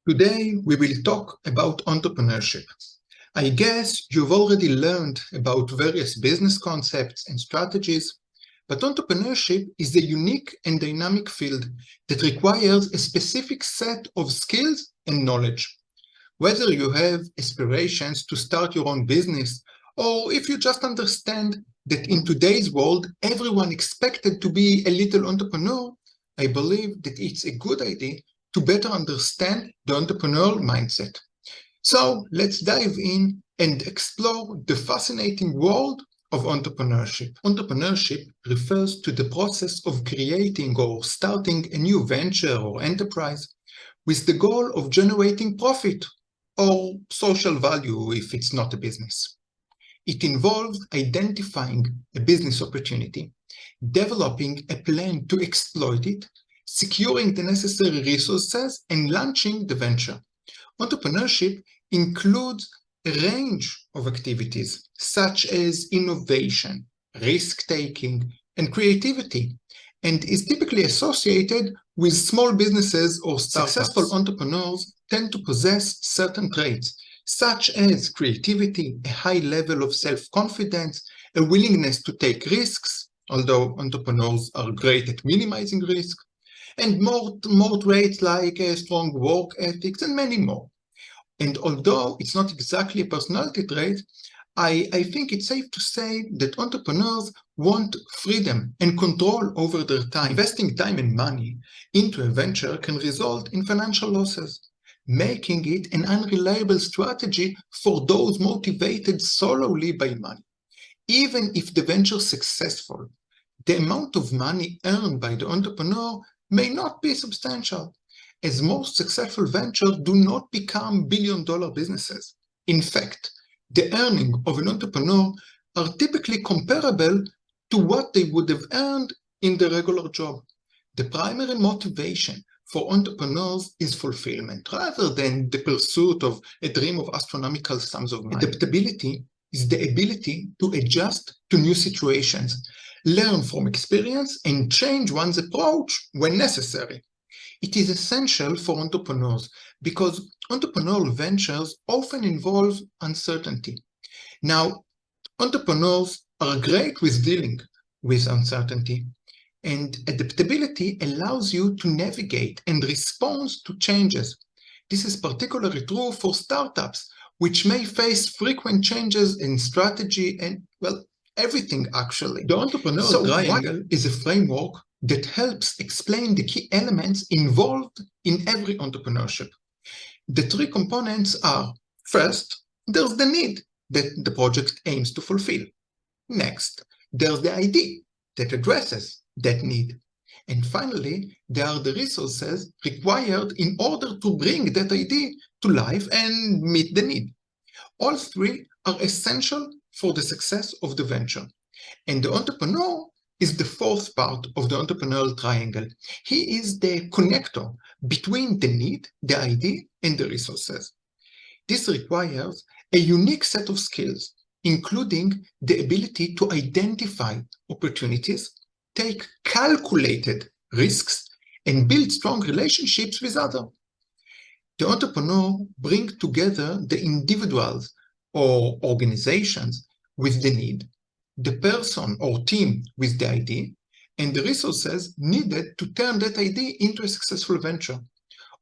Today, we will talk about entrepreneurship. I guess you've already learned about various business concepts and strategies, but entrepreneurship is a unique and dynamic field that requires a specific set of skills and knowledge. Whether you have aspirations to start your own business, or if you just understand that in today's world, everyone expected to be a little entrepreneur, I believe that it's a good idea to better understand the entrepreneurial mindset. So let's dive in and explore the fascinating world of entrepreneurship. Entrepreneurship refers to the process of creating or starting a new venture or enterprise with the goal of generating profit or social value if it's not a business. It involves identifying a business opportunity, developing a plan to exploit it, securing the necessary resources, and launching the venture. Entrepreneurship includes a range of activities such as innovation, risk-taking, and creativity, and is typically associated with small businesses or startups. Successful entrepreneurs tend to possess certain traits, such as creativity, a high level of self-confidence, a willingness to take risks, although entrepreneurs are great at minimizing risk, and more traits like a strong work ethics and many more. And although it's not exactly a personality trait, I think it's safe to say that entrepreneurs want freedom and control over their time. Investing time and money into a venture can result in financial losses, making it an unreliable strategy for those motivated solely by money. Even if the venture is successful, the amount of money earned by the entrepreneur may not be substantial, as most successful ventures do not become billion-dollar businesses. In fact, the earnings of an entrepreneur are typically comparable to what they would have earned in the regular job. The primary motivation for entrepreneurs is fulfillment, rather than the pursuit of a dream of astronomical sums of money. Adaptability is the ability to adjust to new situations, learn from experience, and change one's approach when necessary. It is essential for entrepreneurs because entrepreneurial ventures often involve uncertainty. Now, entrepreneurs are great with dealing with uncertainty, and adaptability allows you to navigate and respond to changes. This is particularly true for startups, which may face frequent changes in strategy and, well, everything actually. The entrepreneurial triangle is a framework that helps explain the key elements involved in every entrepreneurship. The three components are: first, there's the need that the project aims to fulfill. Next, there's the idea that addresses that need. And finally, there are the resources required in order to bring that idea to life and meet the need. All three are essential for the success of the venture. And the entrepreneur is the fourth part of the entrepreneurial triangle. He is the connector between the need, the idea, and the resources. This requires a unique set of skills, including the ability to identify opportunities, take calculated risks, and build strong relationships with others. The entrepreneur brings together the individuals or organizations with the need, the person or team with the idea, and the resources needed to turn that idea into a successful venture.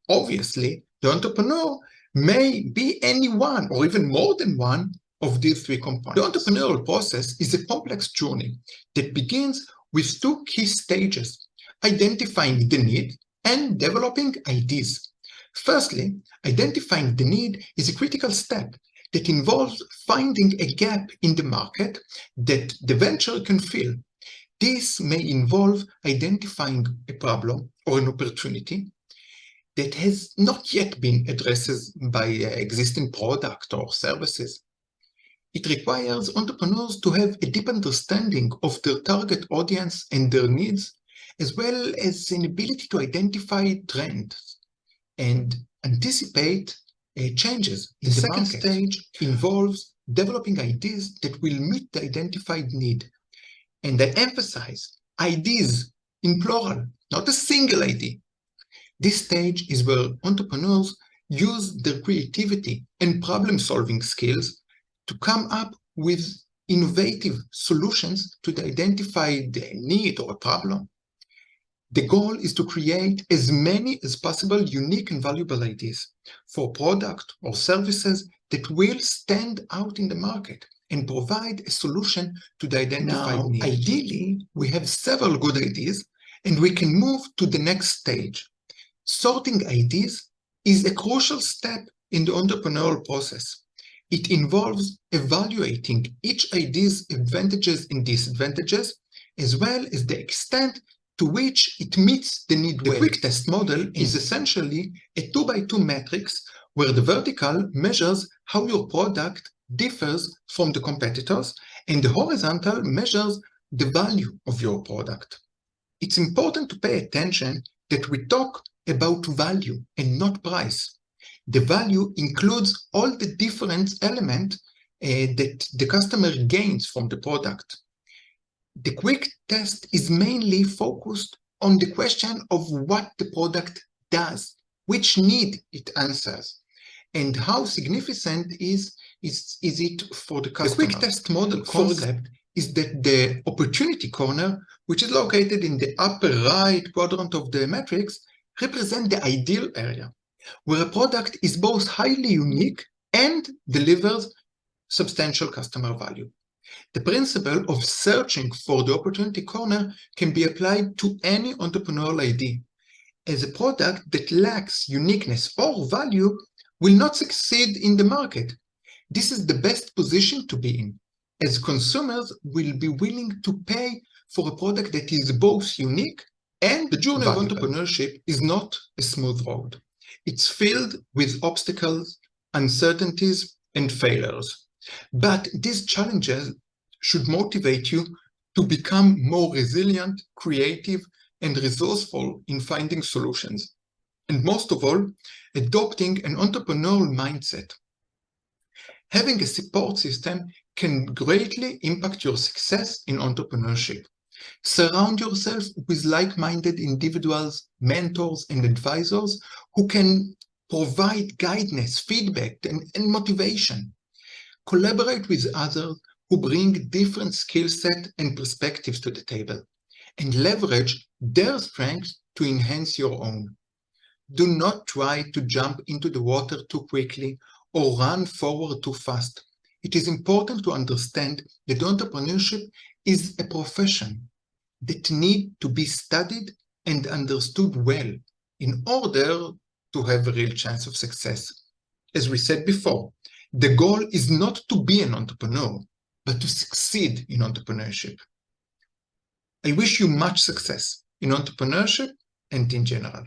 Obviously, the entrepreneur may be any one or even more than one of these three components. The entrepreneurial process is a complex journey that begins with two key stages: identifying the need and developing ideas. Firstly, identifying the need is a critical step that involves finding a gap in the market that the venture can fill. This may involve identifying a problem or an opportunity that has not yet been addressed by existing product or services. It requires entrepreneurs to have a deep understanding of their target audience and their needs, as well as an ability to identify trends and anticipate changes. The second stage involves developing ideas that will meet the identified need. And I emphasize ideas in plural, not a single idea. This stage is where entrepreneurs use their creativity and problem-solving skills to come up with innovative solutions to identify the need or a problem. The goal is to create as many as possible unique and valuable ideas for product or services that will stand out in the market and provide a solution to the identified need. Ideally, we have several good ideas and we can move to the next stage. Sorting ideas is a crucial step in the entrepreneurial process. It involves evaluating each idea's advantages and disadvantages, as well as the extent to which it meets the need well. The quick test model is essentially a 2x2 matrix where the vertical measures how your product differs from the competitors and the horizontal measures the value of your product. It's important to pay attention that we talk about value and not price. The value includes all the different elements that the customer gains from the product. The quick test is mainly focused on the question of what the product does, which need it answers, and how significant is it for the customer. The quick test model concept is that the opportunity corner, which is located in the upper right quadrant of the matrix, represents the ideal area, where a product is both highly unique and delivers substantial customer value. The principle of searching for the opportunity corner can be applied to any entrepreneurial idea, as a product that lacks uniqueness or value will not succeed in the market. This is the best position to be in, as consumers will be willing to pay for a product that is both unique and the journey of entrepreneurship is not a smooth road. It's filled with obstacles, uncertainties, and failures. But these challenges should motivate you to become more resilient, creative, and resourceful in finding solutions. And most of all, adopting an entrepreneurial mindset. Having a support system can greatly impact your success in entrepreneurship. Surround yourself with like-minded individuals, mentors, and advisors who can provide guidance, feedback, and motivation. Collaborate with others who bring different skill sets and perspectives to the table, and leverage their strengths to enhance your own. Do not try to jump into the water too quickly or run forward too fast. It is important to understand that entrepreneurship is a profession that needs to be studied and understood well in order to have a real chance of success. As we said before, the goal is not to be an entrepreneur, but to succeed in entrepreneurship. I wish you much success in entrepreneurship and in general.